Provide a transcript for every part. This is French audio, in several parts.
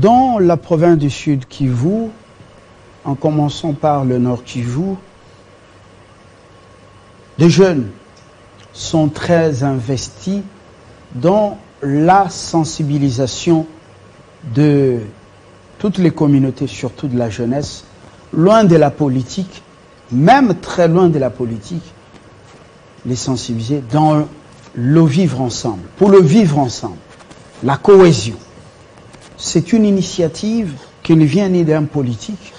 Dans la province du Sud Kivu, en commençant par le Nord Kivu, les jeunes sont très investis dans la sensibilisation de toutes les communautés, surtout de la jeunesse, loin de la politique, même très loin de la politique, les sensibiliser dans le vivre ensemble, pour le vivre ensemble, la cohésion. C'est une initiative qui ne vient ni d'un politique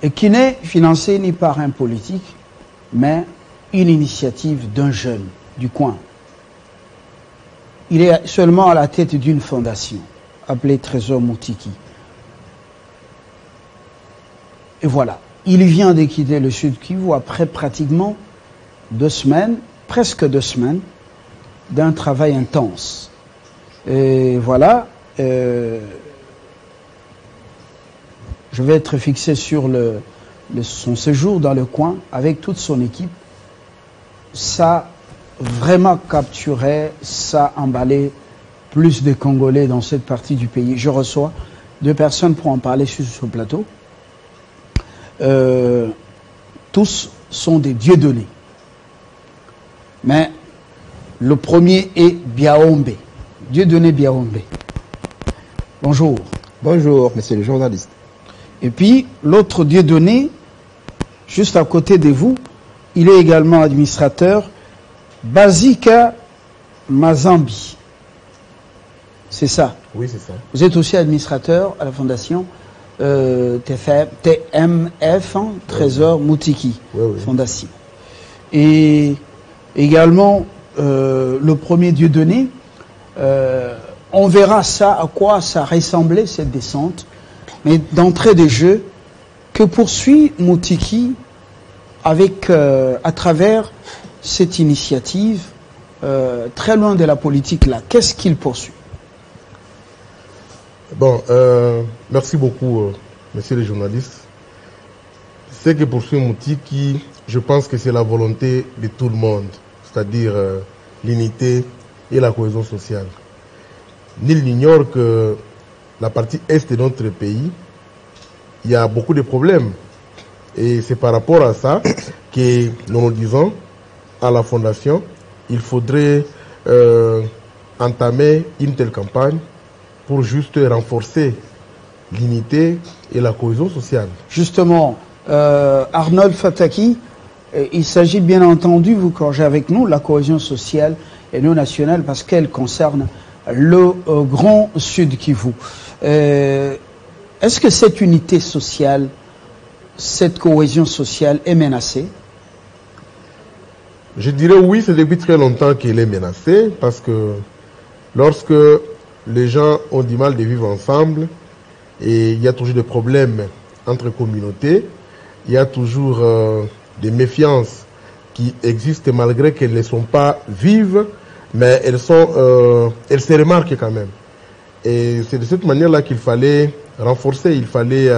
et qui n'est financée ni par un politique, mais une initiative d'un jeune du coin. Il est seulement à la tête d'une fondation appelée Trésor Moutiki. Et voilà, il vient de quitter le Sud Kivu après pratiquement 2 semaines, presque 2 semaines, d'un travail intense. Et voilà, je vais être fixé sur son séjour dans le coin avec toute son équipe. Ça vraiment capturé, ça emballé plus de Congolais dans cette partie du pays. Je reçois 2 personnes pour en parler sur ce plateau. Tous sont des dieudonnés. Mais le premier est Biaombe. Dieudonné Biaombe. Bonjour. Bonjour, monsieur le journaliste. Et puis, l'autre Dieudonné, juste à côté de vous, il est également administrateur, Bazika Mazambi. C'est ça? Oui, c'est ça. Vous êtes aussi administrateur à la fondation TMF, Trésor Moutiki, oui. Fondation. Et également, le premier Dieudonné, on verra ça, à quoi ça ressemblait cette descente. Mais d'entrée de jeu, que poursuit Moutiki avec, à travers cette initiative, très loin de la politique là? Qu'est-ce qu'il poursuit? Bon, merci beaucoup, monsieur le journaliste. Ce que poursuit Moutiki, je pense que c'est la volonté de tout le monde, c'est-à-dire l'unité et la cohésion sociale. Nul n'ignore que la partie est de notre pays, il y a beaucoup de problèmes. Et c'est par rapport à ça que nous disons à la Fondation, il faudrait entamer une telle campagne pour juste renforcer l'unité et la cohésion sociale. Justement, Arnold Fataki, il s'agit bien entendu, vous corrigez avec nous, la cohésion sociale et non nationale parce qu'elle concerne le Grand Sud Kivu. Est-ce que cette unité sociale, cette cohésion sociale est menacée? Je dirais oui, c'est depuis très longtemps qu'elle est menacée parce que lorsque les gens ont du mal de vivre ensemble et il y a toujours des problèmes entre communautés, il y a toujours des méfiances qui existent malgré qu'elles ne sont pas vives, mais elles se remarquent quand même. Et c'est de cette manière-là qu'il fallait renforcer, il fallait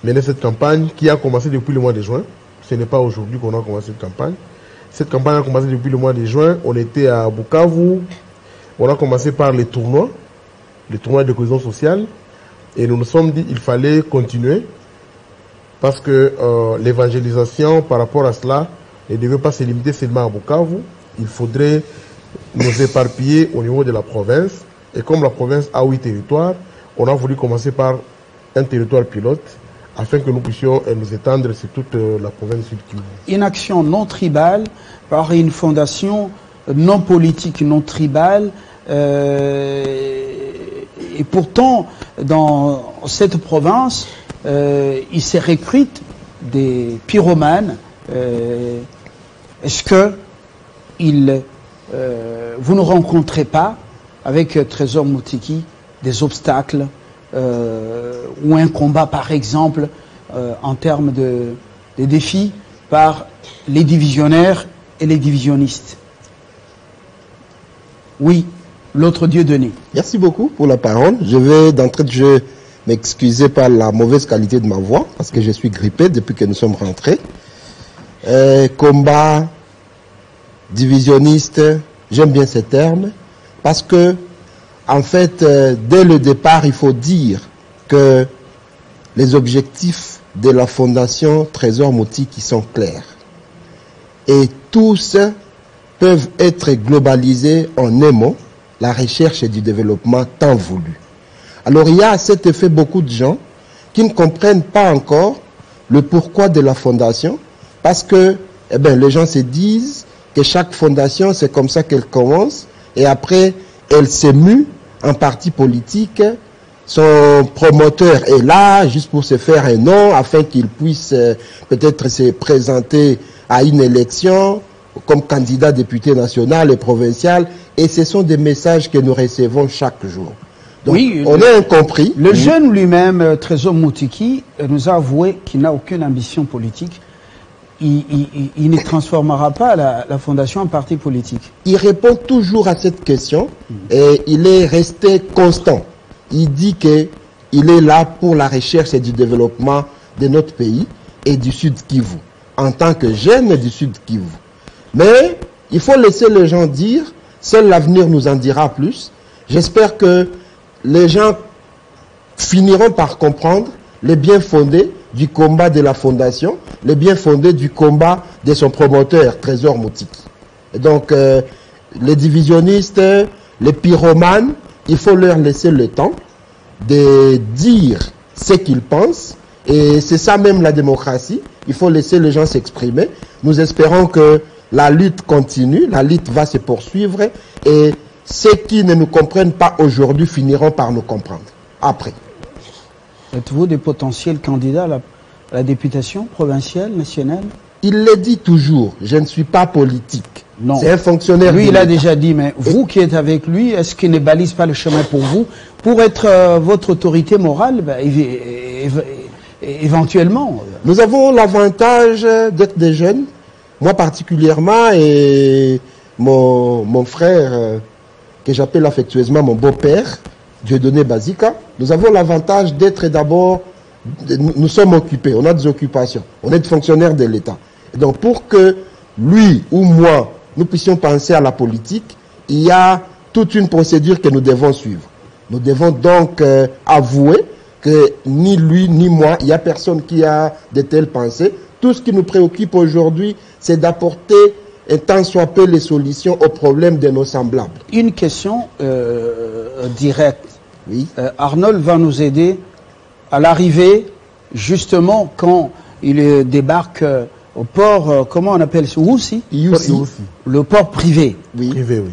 mener cette campagne qui a commencé depuis le mois de juin. Ce n'est pas aujourd'hui qu'on a commencé cette campagne. Cette campagne a commencé depuis le mois de juin. On était à Bukavu. On a commencé par les tournois de cohésion sociale. Et nous nous sommes dit qu'il fallait continuer parce que l'évangélisation par rapport à cela ne devait pas se limiter seulement à Bukavu. Il faudrait nous éparpiller au niveau de la province. Et comme la province a 8 territoires, on a voulu commencer par un territoire pilote afin que nous puissions nous étendre sur toute la province Sud Kivu. Une action non tribale par une fondation non politique, non tribale. Et pourtant, dans cette province, il se recrute des pyromanes. Est-ce que vous ne rencontrez pas, avec Trésor Moutiki, des obstacles ou un combat, par exemple, en termes de défis par les divisionnaires et les divisionnistes? Oui, l'autre Dieudonné. Merci beaucoup pour la parole. Je vais d'entrée de jeu m'excuser par la mauvaise qualité de ma voix, parce que je suis grippé depuis que nous sommes rentrés. Combat, divisionniste, j'aime bien ces termes, parce que En fait, dès le départ, il faut dire que les objectifs de la Fondation Trésor Mutiki sont clairs. Et tous peuvent être globalisés en un mot, la recherche et du développement tant voulu. Alors il y a à cet effet beaucoup de gens qui ne comprennent pas encore le pourquoi de la fondation, parce que les gens se disent que chaque fondation, c'est comme ça qu'elle commence, et après, elle s'est mue en parti politique. Son promoteur est là juste pour se faire un nom, afin qu'il puisse peut-être se présenter à une élection comme candidat député national et provincial, et ce sont des messages que nous recevons chaque jour. Donc, oui, on est incompris. Le jeune lui-même, Trésor Mutiki, nous a avoué qu'il n'a aucune ambition politique. Il ne transformera pas la fondation en parti politique. Il répond toujours à cette question et il est resté constant. Il dit qu'il est là pour la recherche et du développement de notre pays et du Sud Kivu, en tant que jeune du Sud Kivu. Mais il faut laisser les gens dire, seul l'avenir nous en dira plus. J'espère que les gens finiront par comprendre les biens fondés du combat de la fondation, les biens fondés du combat de son promoteur, Trésor Mutiki. Et donc, les divisionnistes, les pyromanes, il faut leur laisser le temps de dire ce qu'ils pensent. Et c'est ça même la démocratie. Il faut laisser les gens s'exprimer. Nous espérons que la lutte continue, la lutte va se poursuivre et ceux qui ne nous comprennent pas aujourd'hui finiront par nous comprendre après. Êtes-vous des potentiels candidats à la députation provinciale, nationale? Il le dit toujours, je ne suis pas politique. Non. C'est un fonctionnaire. Lui, il a déjà dit, mais vous qui êtes avec lui, est-ce qu'il ne balise pas le chemin pour vous, pour être votre autorité morale, éventuellement? Nous avons l'avantage d'être des jeunes, moi particulièrement, et mon frère, que j'appelle affectueusement mon beau-père, Dieudonné Bazika. Nous avons l'avantage d'être d'abord, nous sommes occupés, on a des occupations, on est des fonctionnaires de l'État. Et donc pour que lui ou moi, nous puissions penser à la politique, il y a toute une procédure que nous devons suivre. Nous devons donc avouer que ni lui ni moi, il n'y a personne qui a de telles pensées. Tout ce qui nous préoccupe aujourd'hui, c'est d'apporter un tant soit peu les solutions aux problèmes de nos semblables. Une question directe. Oui. Arnold va nous aider à l'arrivée, justement, quand il débarque au port, comment on appelle ça? Woussi. Le port privé. Oui. Privé, oui.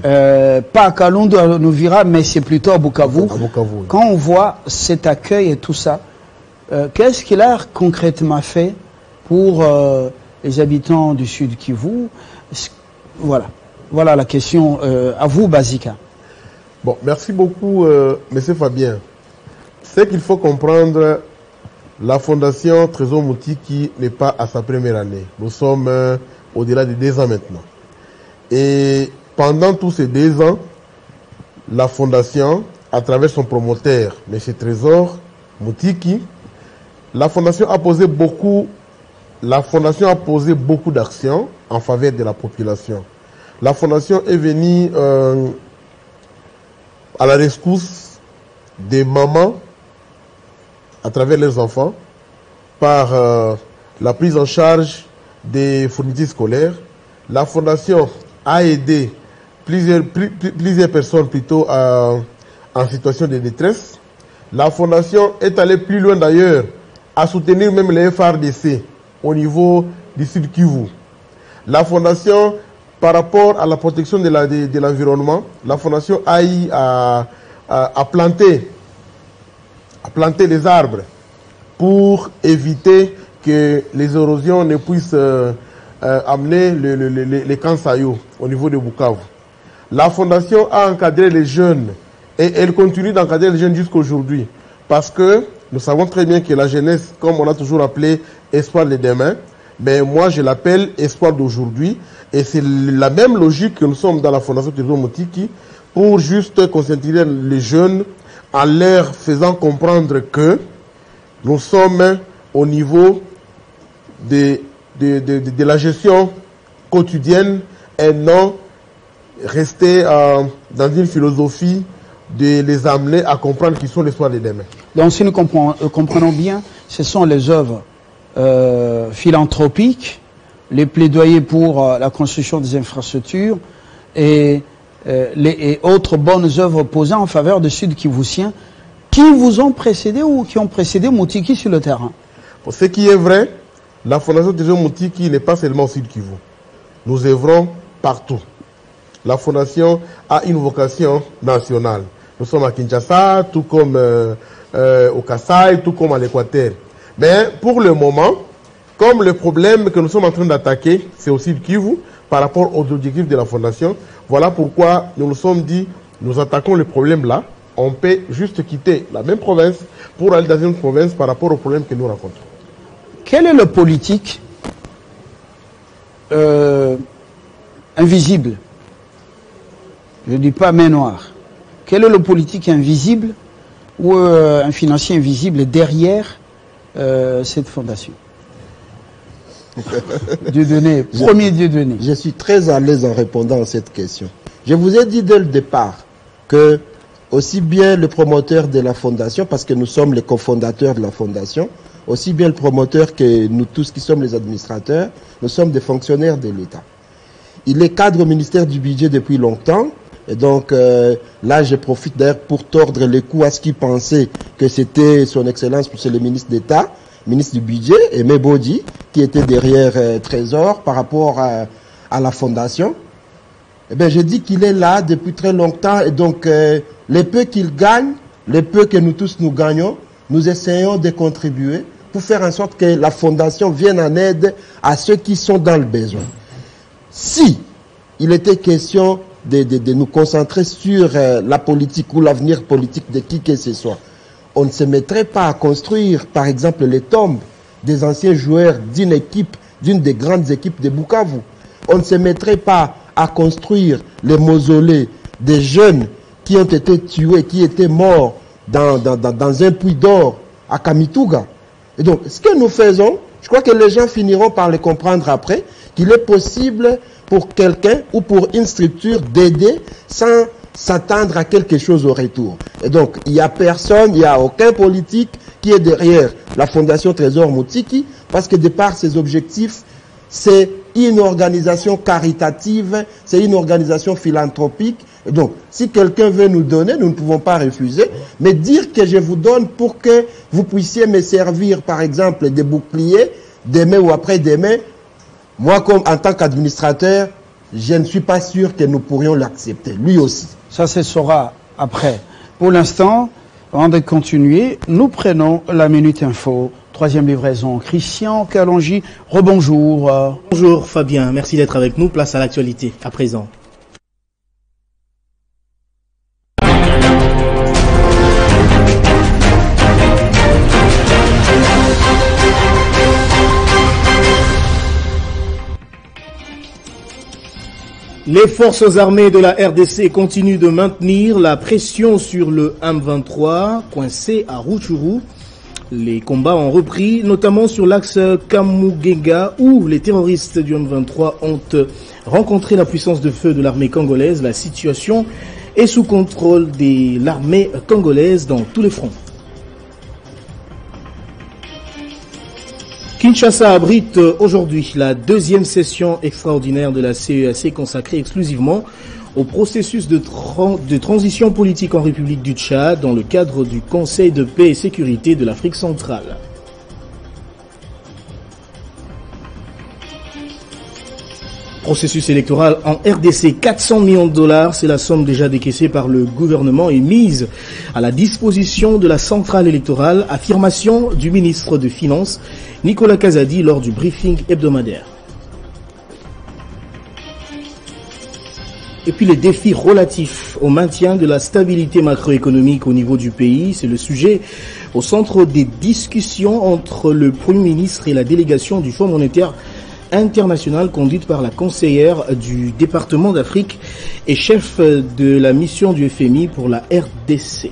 Pas à Kalundu, à Nouvira, mais c'est plutôt à Bukavu. À Bukavu, oui. Quand on voit cet accueil et tout ça, qu'est-ce qu'il a concrètement fait pour les habitants du Sud Kivu? Voilà la question à vous, Bazika. Bon, merci beaucoup, monsieur Fabien. C'est qu'il faut comprendre, la Fondation Trésor Mutiki n'est pas à sa première année. Nous sommes au-delà de 2 ans maintenant. Et pendant tous ces 2 ans, la Fondation, à travers son promoteur, monsieur Trésor Mutiki, la Fondation a posé beaucoup d'actions en faveur de la population. La Fondation est venue à la rescousse des mamans à travers leurs enfants par la prise en charge des fournitures scolaires. La Fondation a aidé plusieurs personnes plutôt en situation de détresse. La Fondation est allée plus loin d'ailleurs à soutenir même les FRDC au niveau du Sud Kivu. La Fondation, par rapport à la protection de l'environnement, la Fondation a eu à planter les arbres pour éviter que les érosions ne puissent amener les Kansayo au niveau de Bukavu. La Fondation a encadré les jeunes et elle continue d'encadrer les jeunes jusqu'à aujourd'hui parce que nous savons très bien que la jeunesse, comme on a toujours appelé espoir de demain, mais moi je l'appelle espoir d'aujourd'hui. Et c'est la même logique que nous sommes dans la Fondation Trésor Mutiki pour juste conscientiser les jeunes en leur faisant comprendre que nous sommes au niveau de la gestion quotidienne et non rester dans une philosophie de les amener à comprendre qu'ils sont l'espoir de demain. Donc si nous comprenons bien, ce sont les œuvres philanthropiques, les plaidoyers pour la construction des infrastructures et autres bonnes œuvres posant en faveur des Sud-Kivusiens qui vous ont précédé ou qui ont précédé Moutiki sur le terrain. Pour ce qui est vrai, la Fondation Trésor Moutiki n'est pas seulement au Sud-Kivu. Nous œuvrons partout. La Fondation a une vocation nationale. Nous sommes à Kinshasa, tout comme au Kasaï, tout comme à l'Équateur. Mais pour le moment, comme le problème que nous sommes en train d'attaquer, c'est au Sud-Kivu, par rapport aux objectifs de la Fondation, voilà pourquoi nous nous sommes dit, nous attaquons le problème là. On peut juste quitter la même province pour aller dans une autre province par rapport au problème que nous rencontrons. Quel est le politique invisible? Je ne dis pas main noire. Quel est le politique invisible ou un financier invisible derrière cette fondation? Dieudonné, premier Dieudonné. Je suis très à l'aise en répondant à cette question. Je vous ai dit dès le départ que aussi bien le promoteur de la fondation, parce que nous sommes les cofondateurs de la fondation, aussi bien le promoteur que nous tous qui sommes les administrateurs, nous sommes des fonctionnaires de l'État. Il est cadre au ministère du Budget depuis longtemps, et donc là je profite d'ailleurs pour tordre les coups à ce qui pensait que c'était son excellence, c'est le ministre d'État, ministre du Budget, Aimé Bodi, qui était derrière Trésor par rapport à la fondation. Eh bien, je dis qu'il est là depuis très longtemps, et donc les peu qu'il gagne, les peu que nous tous nous gagnons, nous essayons de contribuer pour faire en sorte que la fondation vienne en aide à ceux qui sont dans le besoin. Si il était question de nous concentrer sur la politique ou l'avenir politique de qui que ce soit, on ne se mettrait pas à construire, par exemple, les tombes des anciens joueurs d'une équipe, d'une des grandes équipes de Bukavu. On ne se mettrait pas à construire les mausolées des jeunes qui ont été tués, qui étaient morts dans un puits d'or à Kamituga. Et donc, ce que nous faisons, je crois que les gens finiront par le comprendre après, qu'il est possible pour quelqu'un ou pour une structure d'aider sans s'attendre à quelque chose au retour. Et donc, il n'y a personne, il n'y a aucun politique qui est derrière la Fondation Trésor Moutiki, parce que de par ses objectifs, c'est une organisation caritative, c'est une organisation philanthropique. Et donc, si quelqu'un veut nous donner, nous ne pouvons pas refuser, mais dire que je vous donne pour que vous puissiez me servir, par exemple, des boucliers, demain ou après-demain, moi, comme en tant qu'administrateur, je ne suis pas sûr que nous pourrions l'accepter, lui aussi. Ça se saura après. Pour l'instant, avant de continuer, nous prenons la Minute Info. Troisième livraison. Christian Kalonji, rebonjour. Bonjour Fabien, merci d'être avec nous. Place à l'actualité, à présent. Les forces armées de la RDC continuent de maintenir la pression sur le M23, coincé à Rutshuru. Les combats ont repris, notamment sur l'axe Kamugega, où les terroristes du M23 ont rencontré la puissance de feu de l'armée congolaise. La situation est sous contrôle de l'armée congolaise dans tous les fronts. Kinshasa abrite aujourd'hui la deuxième session extraordinaire de la CEAC consacrée exclusivement au processus de transition politique en République du Tchad dans le cadre du Conseil de paix et sécurité de l'Afrique centrale. Processus électoral en RDC, 400 millions de dollars, c'est la somme déjà décaissée par le gouvernement et mise à la disposition de la centrale électorale, affirmation du ministre des Finances Nicolas Kazadi lors du briefing hebdomadaire. Et puis les défis relatifs au maintien de la stabilité macroéconomique au niveau du pays, c'est le sujet au centre des discussions entre le Premier ministre et la délégation du Fonds monétaire international conduite par la conseillère du département d'Afrique et chef de la mission du FMI pour la RDC.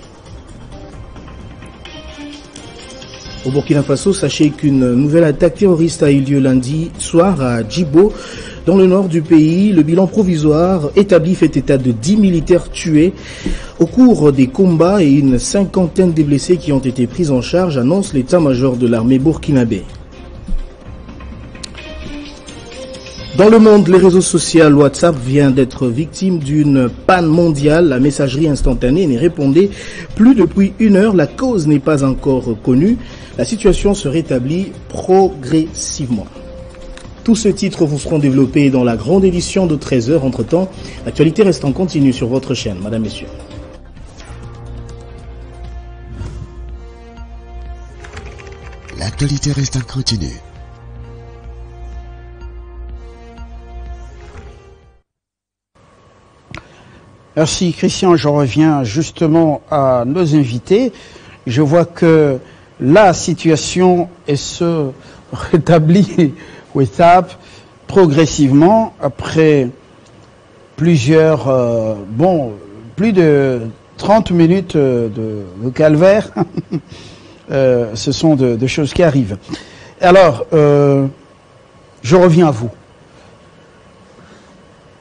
Au Burkina Faso, sachez qu'une nouvelle attaque terroriste a eu lieu lundi soir à Djibo, Dans le nord du pays, le bilan provisoire établi fait état de 10 militaires tués au cours des combats et une cinquantaine de blessés qui ont été pris en charge, annonce l'état-major de l'armée burkinabé. Dans le monde, les réseaux sociaux, WhatsApp vient d'être victime d'une panne mondiale. La messagerie instantanée n'y répondait plus depuis 1 heure. La cause n'est pas encore connue. La situation se rétablit progressivement. Tous ces titres vous seront développés dans la grande édition de 13h. Entre-temps, l'actualité reste en continu sur votre chaîne, Madame, Messieurs. L'actualité reste en continu. Merci Christian, je reviens justement à nos invités. Je vois que la situation se rétablit WhatsApp progressivement après plusieurs, plus de 30 minutes de calvaire. Ce sont de choses qui arrivent. Alors, je reviens à vous.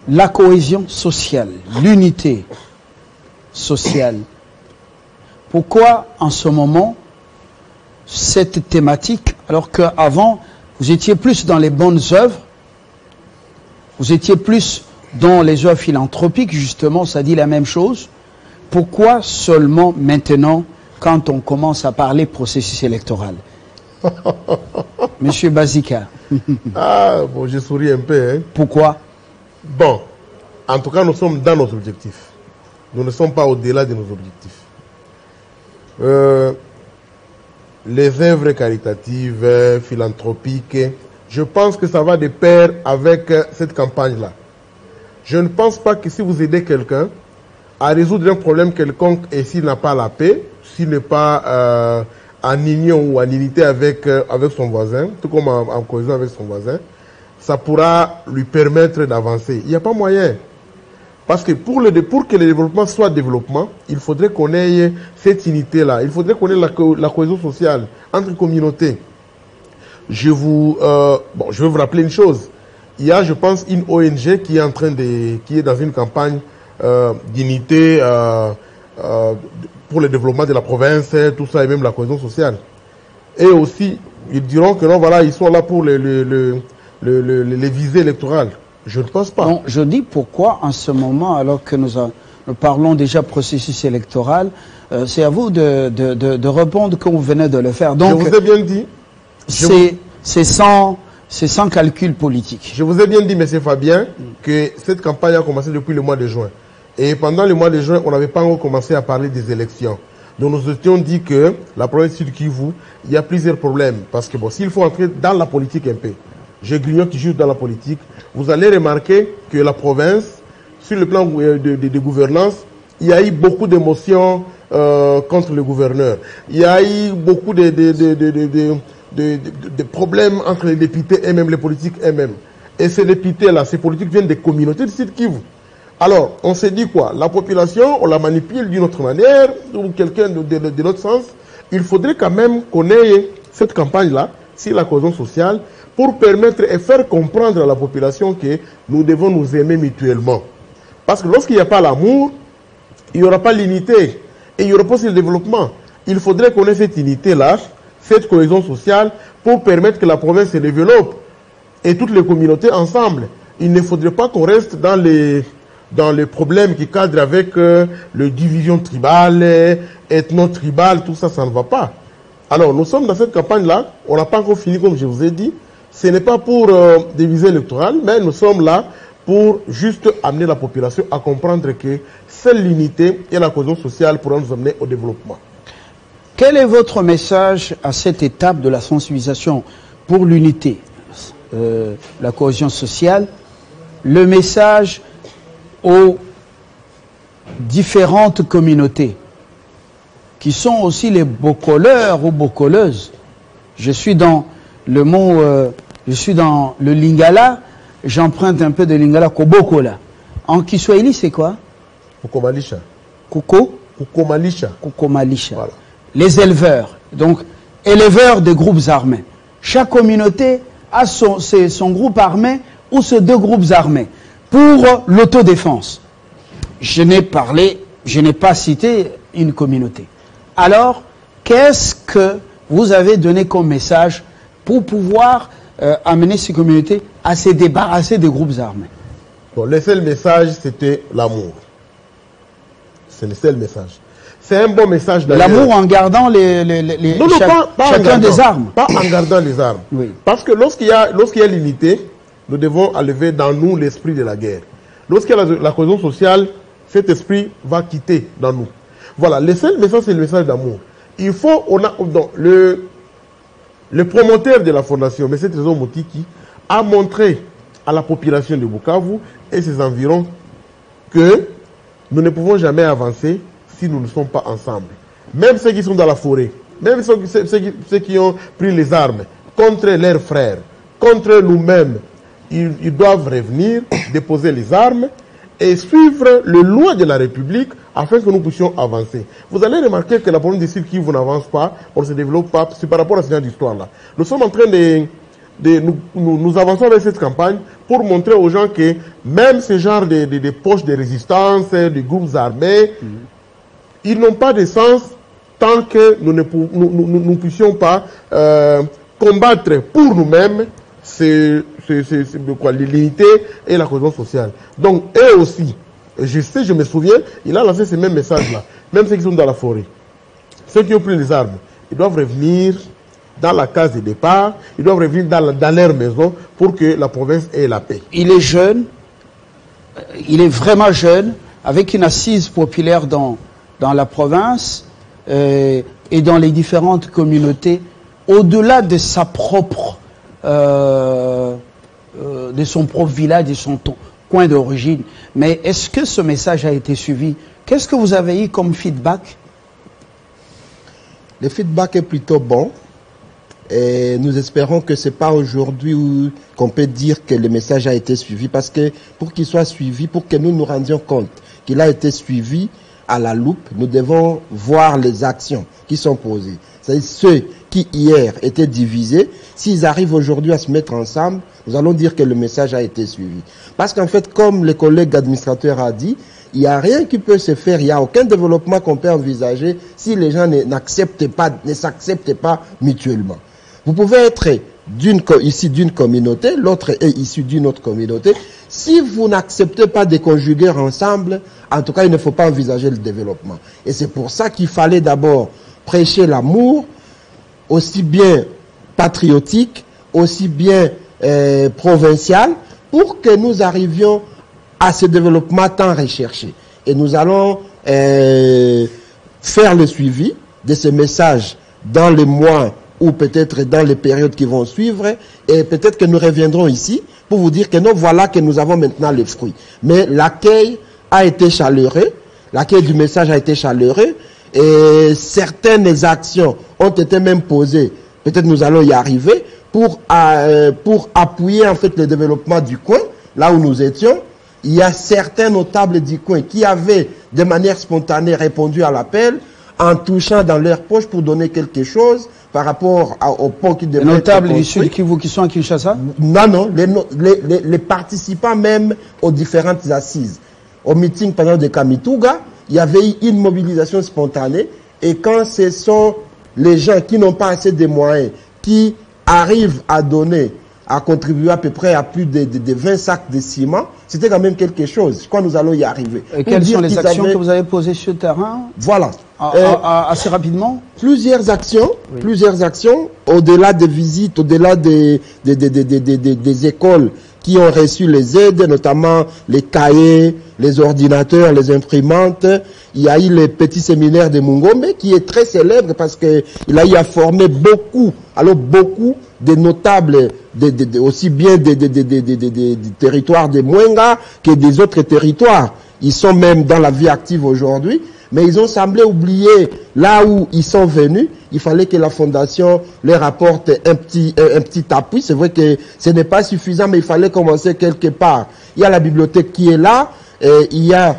La cohésion sociale, l'unité sociale. Pourquoi en ce moment cette thématique, alors qu'avant vous étiez plus dans les bonnes œuvres, vous étiez plus dans les œuvres philanthropiques, justement, ça dit la même chose. Pourquoi seulement maintenant, quand on commence à parler processus électoral? Monsieur Bazika. Ah, bon, je souris un peu. Hein. Pourquoi? Bon, en tout cas, nous sommes dans nos objectifs. Nous ne sommes pas au-delà de nos objectifs. Les œuvres caritatives, philanthropiques, je pense que ça va de pair avec cette campagne-là. Je ne pense pas que si vous aidez quelqu'un à résoudre un problème quelconque et s'il n'a pas la paix, s'il n'est pas en union ou en unité avec son voisin, tout comme en cohésion avec son voisin, ça pourra lui permettre d'avancer. Il n'y a pas moyen. Parce que pour que le développement soit développement, il faudrait qu'on ait cette unité-là. Il faudrait qu'on ait la cohésion sociale entre communautés. Je vais vous rappeler une chose. Il y a, je pense, une ONG qui est dans une campagne d'unité pour le développement de la province, tout ça, et même la cohésion sociale. Et aussi, ils diront que non, voilà, ils sont là pour les visées électorales. Je ne pense pas. Non, je dis pourquoi en ce moment, alors que nous parlons déjà processus électoral, c'est à vous de répondre comme vous venez de le faire. Donc, je vous ai bien dit. C'est sans calcul politique. Je vous ai bien dit, M. Fabien, que cette campagne a commencé depuis le mois de juin. Et pendant le mois de juin, on n'avait pas encore commencé à parler des élections. Donc nous étions dit que la province Sud Kivu, il y a plusieurs problèmes. Parce que bon, s'il faut entrer dans la politique un peu, je grignote toujours dans la politique, vous allez remarquer que la province, sur le plan de gouvernance, il y a eu beaucoup d'émotions contre le gouverneur. Il y a eu beaucoup de problèmes entre les députés et même les politiques eux-mêmes. Et ces députés-là, ces politiques viennent des communautés de Sud Kivu. Alors, on s'est dit quoi? La population, on la manipule d'une autre manière, ou quelqu'un de l'autre sens. Il faudrait quand même qu'on ait cette campagne-là, sur la cohésion sociale, pour permettre et faire comprendre à la population que nous devons nous aimer mutuellement. Parce que lorsqu'il n'y a pas l'amour, il n'y aura pas l'unité. Et il n'y aura pas aussi le développement. Il faudrait qu'on ait cette unité-là, cette cohésion sociale, pour permettre que la province se développe. Et toutes les communautés ensemble. Il ne faudrait pas qu'on reste dans les problèmes qui cadrent avec les divisions tribales, ethno-tribales, tout ça, ça ne va pas. Alors, nous sommes dans cette campagne-là, on n'a pas encore fini, comme je vous ai dit. Ce n'est pas pour des visées électorales, mais nous sommes là pour juste amener la population à comprendre que seule l'unité et la cohésion sociale pourront nous amener au développement. Quel est votre message à cette étape de la sensibilisation pour l'unité, la cohésion sociale, le message aux différentes communautés qui sont aussi les bokoleurs ou bokoleuses? Je suis dans le mot, je suis dans le lingala, j'emprunte un peu de lingala, kobokola. En Kiswahili, c'est quoi? Kukomalisha. Kukomalisha. Voilà. Les éleveurs, donc éleveurs des groupes armés. Chaque communauté a son groupe armé ou ces deux groupes armés pour l'autodéfense. Je n'ai pas cité une communauté. Alors, qu'est-ce que vous avez donné comme message pour pouvoir amener ces communautés à se débarrasser des groupes armés? Bon, le seul message, c'était l'amour. C'est le seul message. C'est un bon message d'ailleurs. L'amour en gardant chacun des armes. Pas en gardant les armes. Oui. Parce que lorsqu'il y a l'unité, nous devons enlever dans nous l'esprit de la guerre. Lorsqu'il y a la cohésion sociale, cet esprit va quitter dans nous. Voilà, le seul message, c'est le message d'amour. Il faut, le promoteur de la fondation, M. Trésor Motiki, a montré à la population de Bukavu et ses environs que nous ne pouvons jamais avancer si nous ne sommes pas ensemble. Même ceux qui sont dans la forêt, même ceux qui ont pris les armes contre leurs frères, contre nous-mêmes, ils doivent revenir, déposer les armes et suivre le loi de la République afin que nous puissions avancer. Vous allez remarquer que la province du Sud Kivu n'avance pas, on ne se développe pas, c'est par rapport à ce genre d'histoire-là. Nous sommes en train nous avançons avec cette campagne pour montrer aux gens que même ce genre de poches de résistance, de groupes armés, ils n'ont pas de sens tant que nous ne puissions pas combattre pour nous-mêmes l'unité et la cohésion sociale. Donc, eux aussi, je me souviens, il a lancé ces mêmes messages-là. Même ceux qui sont dans la forêt, ceux qui ont pris les armes, ils doivent revenir dans la case de départ, ils doivent revenir dans leur maison pour que la province ait la paix. Il est jeune, il est vraiment jeune, avec une assise populaire dans la province et dans les différentes communautés, au-delà de sa propre de son propre village, de son coin d'origine. Mais est-ce que ce message a été suivi? Qu'est-ce que vous avez eu comme feedback? Le feedback est plutôt bon. Et nous espérons que c'est pas aujourd'hui qu'on peut dire que le message a été suivi, parce que pour qu'il soit suivi, pour que nous nous rendions compte qu'il a été suivi à la loupe, nous devons voir les actions qui sont posées. C'est-à-dire ceux qui hier étaient divisés, s'ils arrivent aujourd'hui à se mettre ensemble, nous allons dire que le message a été suivi. Parce qu'en fait, comme le collègue administrateur a dit, il n'y a rien qui peut se faire, il n'y a aucun développement qu'on peut envisager si les gens ne s'acceptent pas mutuellement. Vous pouvez être issu d'une communauté, l'autre est issu d'une autre communauté. Si vous n'acceptez pas de conjuguer ensemble, en tout cas, il ne faut pas envisager le développement. Et c'est pour ça qu'il fallait d'abord prêcher l'amour, aussi bien patriotique, aussi bien provincial, pour que nous arrivions à ce développement tant recherché. Et nous allons faire le suivi de ce message dans les mois ou peut-être dans les périodes qui vont suivre, et peut-être que nous reviendrons ici pour vous dire que non, voilà que nous avons maintenant les fruits. Mais l'accueil a été chaleureux, l'accueil du message a été chaleureux, et certaines actions ont été même posées, peut-être nous allons y arriver, pour appuyer en fait le développement du coin, là où nous étions. Il y a certains notables du coin qui avaient de manière spontanée répondu à l'appel en touchant dans leur poche pour donner quelque chose par rapport au pont qui devait être notables du Sud Kivu qui sont à Kinshasa? Non, les participants même aux différentes assises. Au meeting par exemple de Kamituga, il y avait eu une mobilisation spontanée, et quand ce sont les gens qui n'ont pas assez de moyens, qui arrivent à donner, à contribuer à peu près à plus de 20 sacs de ciment, c'était quand même quelque chose. Je crois que nous allons y arriver. Et quelles sont les actions que vous avez posées sur le terrain? Voilà. Assez rapidement? Plusieurs actions, au-delà des visites, au-delà des écoles qui ont reçu les aides, notamment les cahiers, les ordinateurs, les imprimantes. Il y a eu le petit séminaire de Mungombe qui est très célèbre parce que il a eu à former beaucoup de notables, aussi bien des territoires de Mwenga que des autres territoires. Ils sont même dans la vie active aujourd'hui, mais ils ont semblé oublier là où ils sont venus. Il fallait que la fondation leur apporte un petit appui. C'est vrai que ce n'est pas suffisant, mais il fallait commencer quelque part. Il y a la bibliothèque qui est là. Il y a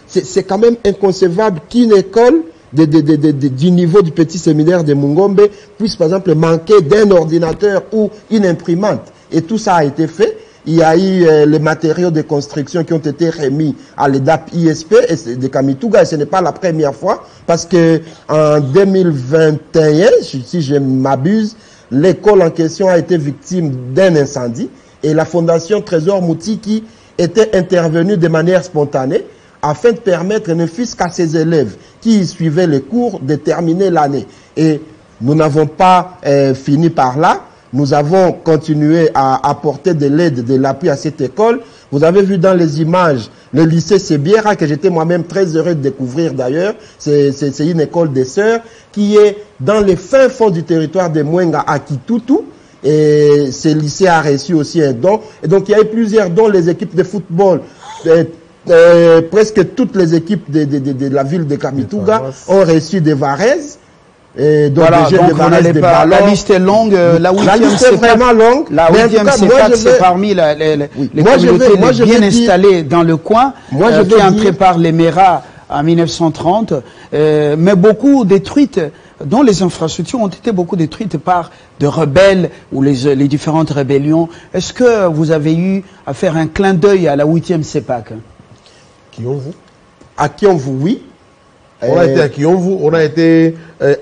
c'est quand même inconcevable qu'une école du niveau du petit séminaire de Mungombe puisse par exemple manquer d'un ordinateur ou une imprimante. Et tout ça a été fait. Il y a eu les matériaux de construction qui ont été remis à l'EDAP ISP et de Kamituga. Et ce n'est pas la première fois parce que en 2021, si je m'abuse, l'école en question a été victime d'un incendie et la Fondation Trésor Moutiki était intervenue de manière spontanée afin de permettre, ne fût-ce qu'à ses élèves qui suivaient les cours, de terminer l'année. Et nous n'avons pas fini par là. Nous avons continué à apporter de l'aide, de l'appui à cette école. Vous avez vu dans les images le lycée Sebiera, que j'étais moi-même très heureux de découvrir d'ailleurs. C'est une école des sœurs qui est dans les fins fonds du territoire de Mwenga à Kitutu. Et ce lycée a reçu aussi un don. Et donc il y a eu plusieurs dons. Les équipes de football, presque toutes les équipes de la ville de Kamituga ont reçu des varaises. Et donc, voilà, donc on n'allait pas. La liste est longue. La liste est vraiment longue. La 8e CEPAC, c'est parmi les communautés les bien installées dans le coin, qui est entrée par les MERA en 1930, mais beaucoup détruites, dont les infrastructures ont été beaucoup détruites par de rebelles ou les différentes rébellions. Est-ce que vous avez eu à faire un clin d'œil à la 8e CEPAC? Kionvu. À Kionvu, oui. On a été à Kionvu, on a été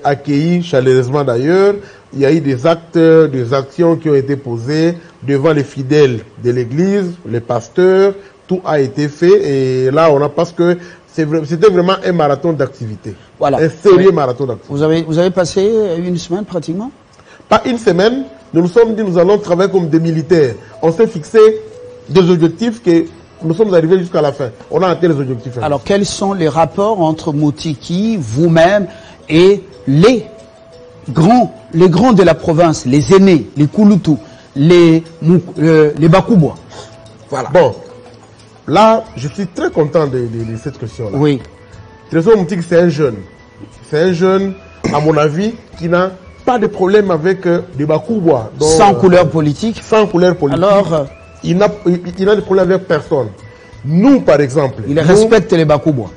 accueillis chaleureusement d'ailleurs. Il y a eu des actes, des actions qui ont été posées devant les fidèles de l'église, les pasteurs. Tout a été fait et là on a parce que c'était vraiment un marathon d'activité. Voilà. Un sérieux marathon d'activité. Vous avez passé une semaine pratiquement? Pas une semaine. Nous nous sommes dit nous allons travailler comme des militaires. On s'est fixé des objectifs que nous sommes arrivés jusqu'à la fin. On a atteint les objectifs. Alors, quels sont les rapports entre Moutiki, vous-même, et les grands de la province, les aînés, les Kulutu, les Bakubois? Voilà. Bon, là, je suis très content de cette question-là. Oui. Trésor Moutiki, c'est un jeune. C'est un jeune, à mon avis, qui n'a pas de problème avec des Bakubois. Sans couleur politique. Sans couleur politique. Alors, il n'a de problème avec personne. Nous, par exemple. Il respecte les Bakubois.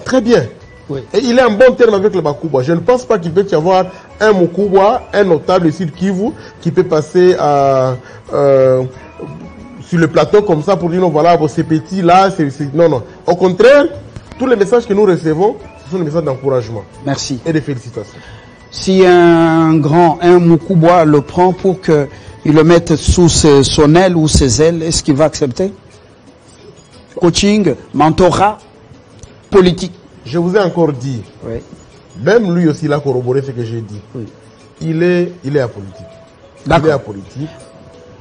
Très bien. Oui. Et il est en bon terme avec les Bakubois. Je ne pense pas qu'il peut y avoir un Mokubois, un notable ici de Kivu, qui peut passer sur le plateau comme ça pour dire non, voilà, ces petits là, non, non. Au contraire, tous les messages que nous recevons, ce sont des messages d'encouragement. Merci. Et de félicitations. Si un Mokubois le prend pour que il le mette sous son aile ou ses ailes, est-ce qu'il va accepter? Coaching, mentorat, politique. Je vous ai encore dit, oui. Même lui aussi il a corroboré ce que j'ai dit. Oui. Il est apolitique. Il est apolitique.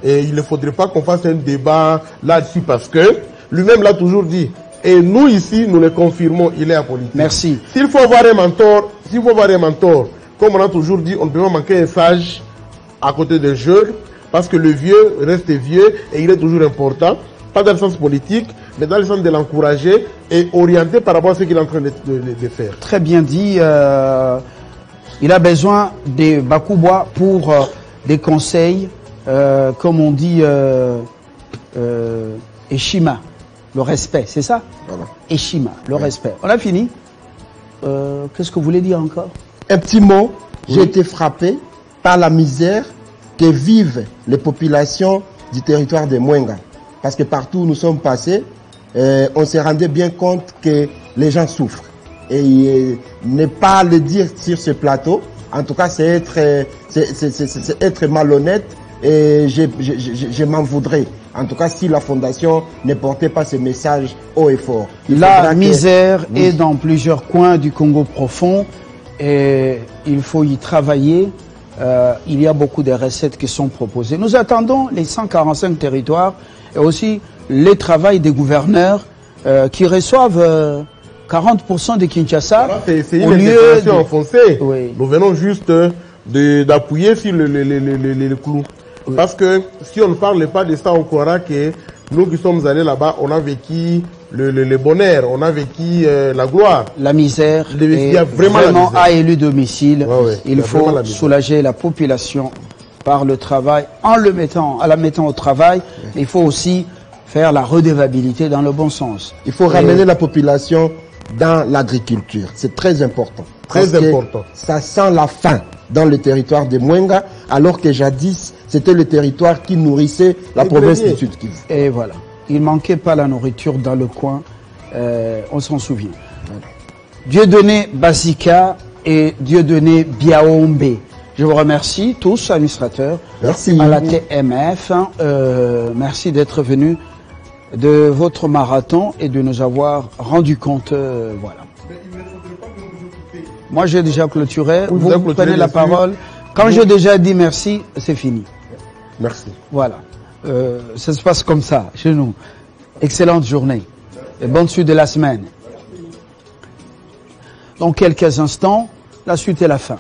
Et il ne faudrait pas qu'on fasse un débat là-dessus parce que lui-même l'a toujours dit. Et nous ici, nous le confirmons, il est apolitique. Merci. S'il faut avoir un mentor, comme on a toujours dit, on ne peut pas manquer un sage à côté des jeunes. Parce que le vieux reste vieux et il est toujours important, pas dans le sens politique, mais dans le sens de l'encourager et orienter par rapport à ce qu'il est en train de faire. Très bien dit. Il a besoin des Bakubois pour des conseils, comme on dit, Eshima, le respect, c'est ça? Voilà. Eshima, le respect. On a fini. Qu'est-ce que vous voulez dire encore? Un petit mot. Oui. J'ai été frappé par la misère que vivent les populations du territoire de Mwenga. Parce que partout où nous sommes passés, on se rendait bien compte que les gens souffrent. Et ne pas le dire sur ce plateau, en tout cas, c'est être malhonnête et je m'en voudrais. En tout cas, si la Fondation ne portait pas ce message haut et fort. La misère est dans plusieurs coins du Congo profond et il faut y travailler. Il y a beaucoup de recettes qui sont proposées. Nous attendons les 145 territoires et aussi le travail des gouverneurs qui reçoivent 40% de Kinshasa. Voilà, c'est une déclaration enfoncée. Oui. Nous venons juste d'appuyer sur le clou. Oui. Parce que si on ne parle pas de ça, on croira que nous qui sommes allés là-bas, on a vécu le bonheur, on a vécu la gloire. La misère. Il y a vraiment à élu domicile. Il faut soulager la population par le travail, en la mettant au travail. Il faut aussi faire la redevabilité dans le bon sens. Il faut ramener la population dans l'agriculture. C'est très important. Très important. Ça sent la faim dans le territoire de Mwenga, alors que jadis, c'était le territoire qui nourrissait la province du Sud Kivu. Et voilà. Il manquait pas la nourriture dans le coin. On s'en souvient. Dieudonné Basika et Dieudonné Biaombe. Je vous remercie tous, administrateurs, Merci. à la TMF. Merci d'être venus de votre marathon et de nous avoir rendu compte. Voilà. Moi, j'ai déjà clôturé. Oui, Vous avez clôturé, prenez la bien sûr. parole. Quand j'ai déjà dit merci, c'est fini. Merci. Voilà. Ça se passe comme ça, chez nous. Excellente journée. Et bonne suite de la semaine. Dans quelques instants, la suite et la fin.